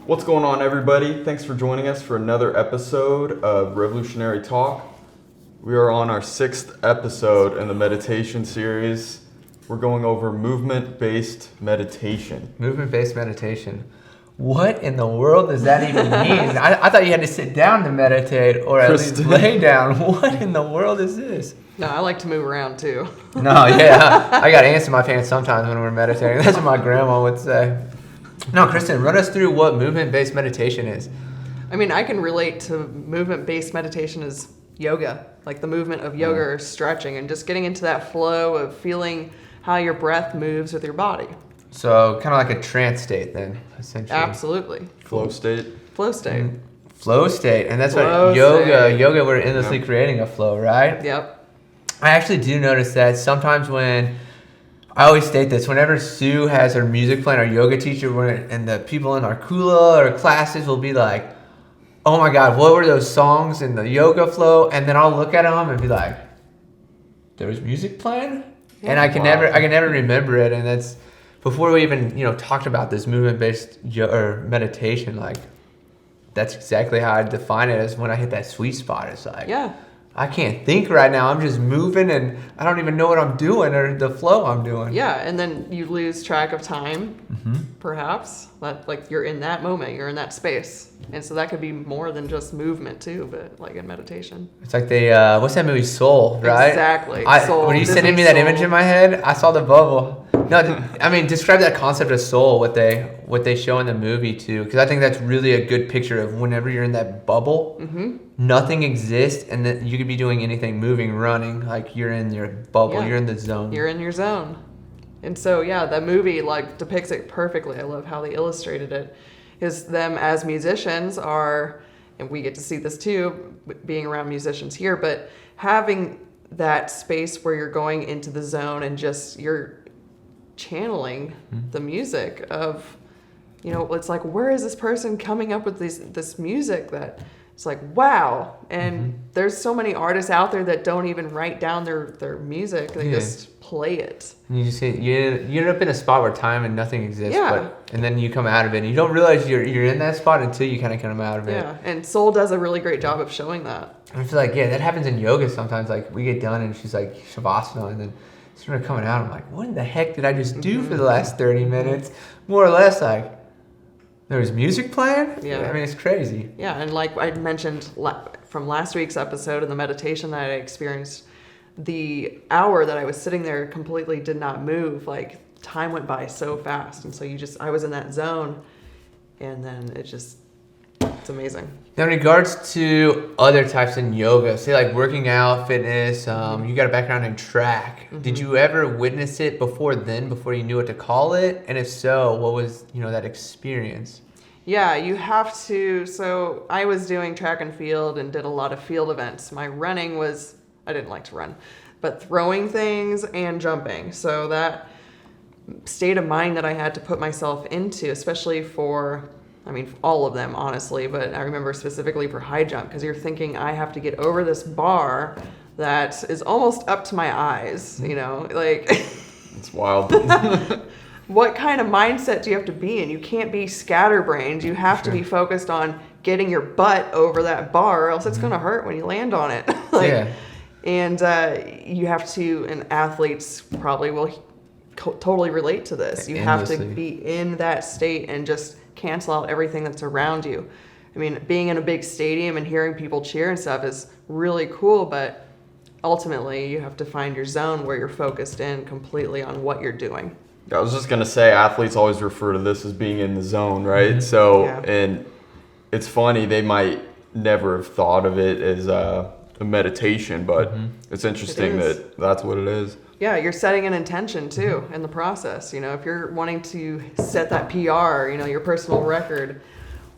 What's going on, everybody? Thanks for joining us for another episode of Revolutionary Talk. We are on our 6th episode in the meditation series. We're going over movement-based meditation. Movement-based meditation. What in the world does that even mean? I thought you had to sit down to meditate or at least lay down. What in the world is this? No, I like to move around too. No, yeah. I got ants in my pants sometimes when we're meditating. That's what my grandma would say. No, Kristen, run us through what movement-based meditation is. I mean, I can relate to movement-based meditation as yoga, like the movement of yoga or stretching and just getting into that flow of feeling how your breath moves with your body. So kind of like a trance state then, essentially. Absolutely. Flow state. Flow state. Flow state. And that's Flow what state. yoga, we're endlessly creating a flow, right? Yep. I actually do notice that sometimes when, I always state this, whenever Sue has her music playing, our yoga teacher, and the people in our kula or classes will be like, oh my God, what were those songs in the yoga flow? And then I'll look at them and be like, there was music playing? And I can never remember it. And that's, before we even, talked about this movement-based meditation, like, that's exactly how I define it, as when I hit that sweet spot. It's like, Yeah. I can't think right now. I'm just moving and I don't even know what I'm doing or the flow I'm doing. Yeah, and then you lose track of time, perhaps. Like you're in that moment, you're in that space. And so that could be more than just movement too, but like in meditation. It's like what's that movie, Soul, right? Exactly. Soul, when you sending me that image in my head, I saw the bubble. No, I mean, describe that concept of soul, what they show in the movie too, because I think that's really a good picture of whenever you're in that bubble, nothing exists, and that you could be doing anything, moving, running, like you're in your bubble, you're in the zone. You're in your zone. And so, yeah, that movie like depicts it perfectly. I love how they illustrated it. Is them as musicians are, and we get to see this too, being around musicians here, but having that space where you're going into the zone and just you're channeling the music of, it's like, where is this person coming up with this music that it's like, wow. And there's so many artists out there that don't even write down their music. They just play it. And you just you end up in a spot where time and nothing exists, and then you come out of it and you don't realize you're in that spot until you kind of come out of it. Yeah, and Soul does a really great job of showing that. I feel like, that happens in yoga sometimes. Like, we get done and she's like, Shavasana, and then sort of coming out, I'm like, what in the heck did I just do for the last 30 minutes? More or less, like, there was music playing? Yeah. I mean, it's crazy. Yeah, and like I mentioned from last week's episode in the meditation that I experienced, the hour that I was sitting there completely did not move. Like, time went by so fast. And so I was in that zone, and then it's amazing. Now, in regards to other types in yoga, say like working out, fitness, you got a background in track. Did you ever witness it before you knew what to call it? And if so, what was, that experience? Yeah, you have to. So I was doing track and field and did a lot of field events. My running was, I didn't like to run, but throwing things and jumping. So that state of mind that I had to put myself into, especially for all of them, honestly, but I remember specifically for high jump, because you're thinking, I have to get over this bar that is almost up to my eyes, like... It's wild. What kind of mindset do you have to be in? You can't be scatterbrained. You have to be focused on getting your butt over that bar, or else it's going to hurt when you land on it. And you have to, and athletes probably will totally relate to this. You have to be in that state and just cancel out everything that's around you. I mean, being in a big stadium and hearing people cheer and stuff is really cool, but ultimately you have to find your zone where you're focused in completely on what you're doing. I was just going to say, athletes always refer to this as being in the zone, right? So, and it's funny, they might never have thought of it as a meditation, but it's interesting that's what it is. Yeah, you're setting an intention too in the process. If you're wanting to set that PR, your personal record,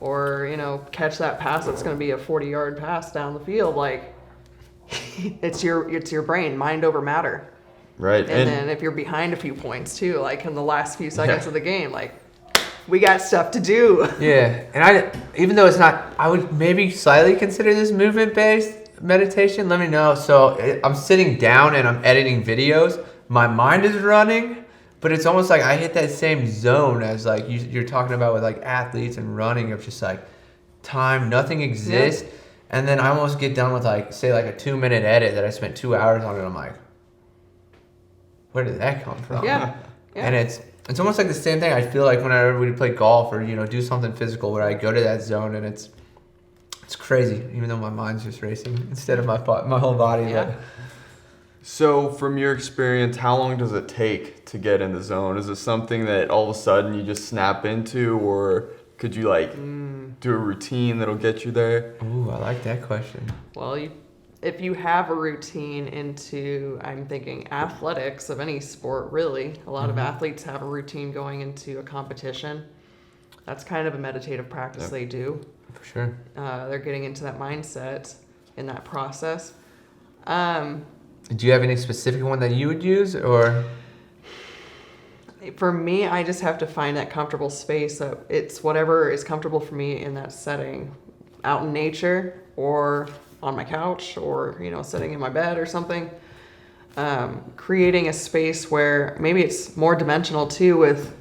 or catch that pass that's going to be a 40-yard pass down the field, like it's your brain, mind over matter. Right. And then if you're behind a few points too, like in the last few seconds of the game, like we got stuff to do. Yeah, and even though it's not, I would maybe slightly consider this movement-based meditation. Let me know. So I'm sitting down and I'm editing videos. My mind is running, But it's almost like I hit that same zone as like you're talking about with like athletes and running of just like time, nothing exists. Yeah. And then I almost get done with like, say like a 2-minute edit that I spent 2 hours on, and I'm like, where did that come from? Yeah. And it's almost like the same thing I feel like whenever we play golf or, do something physical where I go to that zone and it's crazy, even though my mind's just racing instead of my whole body. Yeah. But. So from your experience, how long does it take to get in the zone? Is it something that all of a sudden you just snap into, or could you do a routine that'll get you there? Ooh, I like that question. Well, if you have a routine into, I'm thinking athletics of any sport, really. A lot of athletes have a routine going into a competition. That's kind of a meditative practice they do. For sure. They're getting into that mindset in that process. Do you have any specific one that you would use, or? For me, I just have to find that comfortable space. So it's whatever is comfortable for me in that setting, out in nature or on my couch or, sitting in my bed or something. Creating a space where maybe it's more dimensional too, with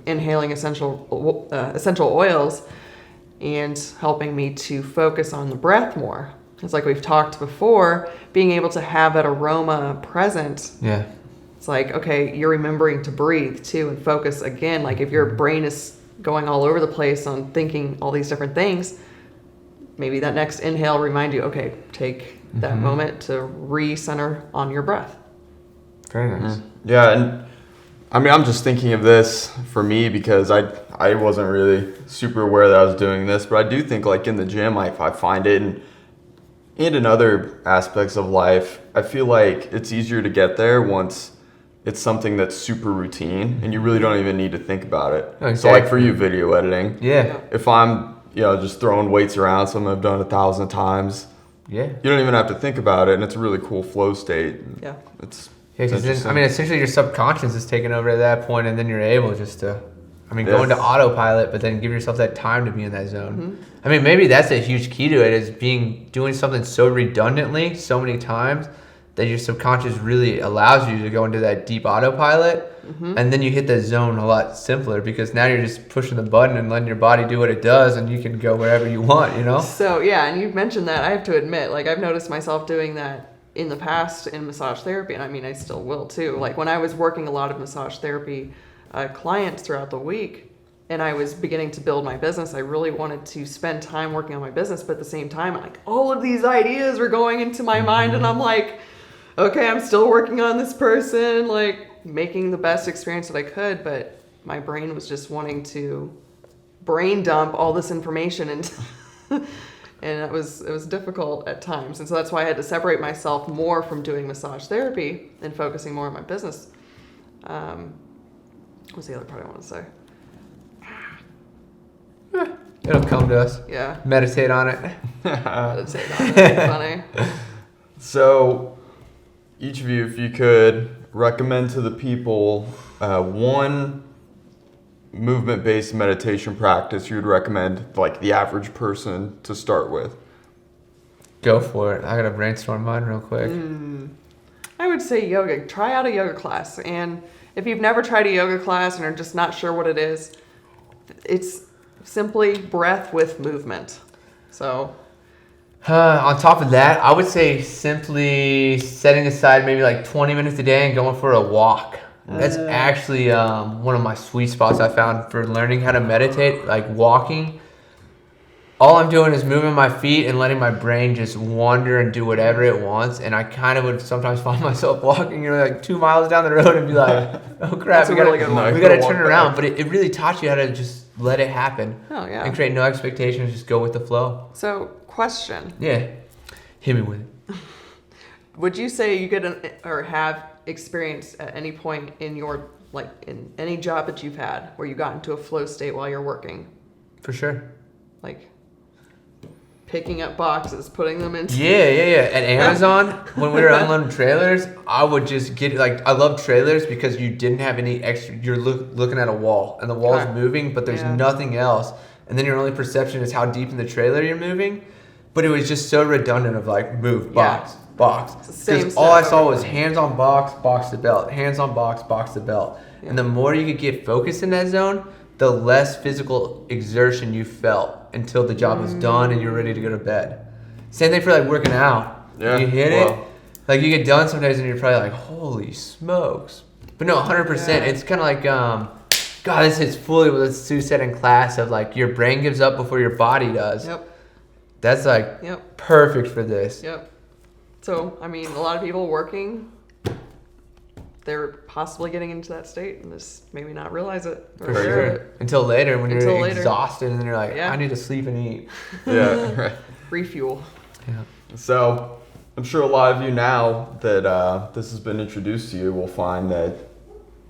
inhaling essential oils and helping me to focus on the breath more. It's like we've talked before, being able to have that aroma present. Yeah. It's like, okay, you're remembering to breathe too and focus again. Like if your brain is going all over the place on thinking all these different things, maybe that next inhale remind you, okay, take that moment to recenter on your breath. Very nice. Yeah, and I'm just thinking of this for me because I wasn't really super aware that I was doing this, but I do think like in the gym, I find it, and in other aspects of life, I feel like it's easier to get there once it's something that's super routine and you really don't even need to think about it. Exactly. So like for you, video editing. Yeah. If I'm, just throwing weights around, something I've done 1,000 times. Yeah. You don't even have to think about it, and it's a really cool flow state. Yeah. It's because essentially your subconscious is taking over at that point, and then you're able just to, go into autopilot, but then give yourself that time to be in that zone. Mm-hmm. Maybe that's a huge key to it, is doing something so redundantly so many times that your subconscious really allows you to go into that deep autopilot, and then you hit the zone a lot simpler because now you're just pushing the button and letting your body do what it does, and you can go wherever you want, So yeah, and you've mentioned that. I have to admit, like I've noticed myself doing that in the past in massage therapy, and I still will too. Like when I was working a lot of massage therapy clients throughout the week, and I was beginning to build my business, I really wanted to spend time working on my business, but at the same time, like all of these ideas were going into my mind, and I'm like, okay, I'm still working on this person, like making the best experience that I could, but my brain was just wanting to brain dump all this information into and it was difficult at times. And so that's why I had to separate myself more from doing massage therapy and focusing more on my business. What's the other part I want to say? It'll come to us. Yeah. Meditate on it. Meditate on it. Funny. So, each of you, if you could recommend to the people one movement-based meditation practice you would recommend, like the average person to start with. Go for it. I gotta brainstorm mine real quick. I would say yoga. Try out a yoga class. And if you've never tried a yoga class and are just not sure what it is, it's simply breath with movement. So on top of that, I would say simply setting aside maybe like 20 minutes a day and going for a walk. That's actually one of my sweet spots I found for learning how to meditate, like walking. All I'm doing is moving my feet and letting my brain just wander and do whatever it wants. And I kind of would sometimes find myself walking, like 2 miles down the road and be like, oh crap, we gotta turn around. But it really taught you how to just let it happen. Oh, yeah. And create no expectations, just go with the flow. So, question. Yeah. Hit me with it. Would you say you get or have experienced at any point in your, like in any job that you've had where you got into a flow state while you're working? For sure. Like picking up boxes, putting them into... Yeah. At Amazon, when we were unloading trailers, I would just get, like, I love trailers because you didn't have any extra, you're looking at a wall, and the wall's moving, but there's nothing else. And then your only perception is how deep in the trailer you're moving. But it was just so redundant of, like, move, box, box. Same Because all I stuff saw over was there. hands on box to belt, hands on box to belt. Yeah. And the more you could get focused in that zone, the less physical exertion you felt until the job was done and you're ready to go to bed. Same thing for like working out. Yeah, You hit well. it, like you get done some days and you're probably like, holy smokes. But no, 100%. Yeah. It's kind of like, God, this hits fully what Sue said in class of like your brain gives up before your body does. Yep. That's like Yep. perfect for this. Yep. So, I mean, a lot of people working, they're possibly getting into that state and just maybe not realize it. Or For aware sure. of it. Until later when Until you're later. exhausted and then you're like, Yeah. I need to sleep and eat. Yeah. Right. Refuel. Yeah. So I'm sure a lot of you now that this has been introduced to you will find that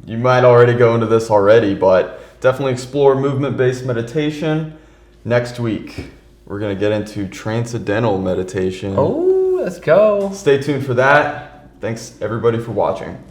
you might already go into this already, but definitely explore movement-based meditation. Next week, we're going to get into transcendental meditation. Oh, let's go. Stay tuned for that. Thanks everybody for watching.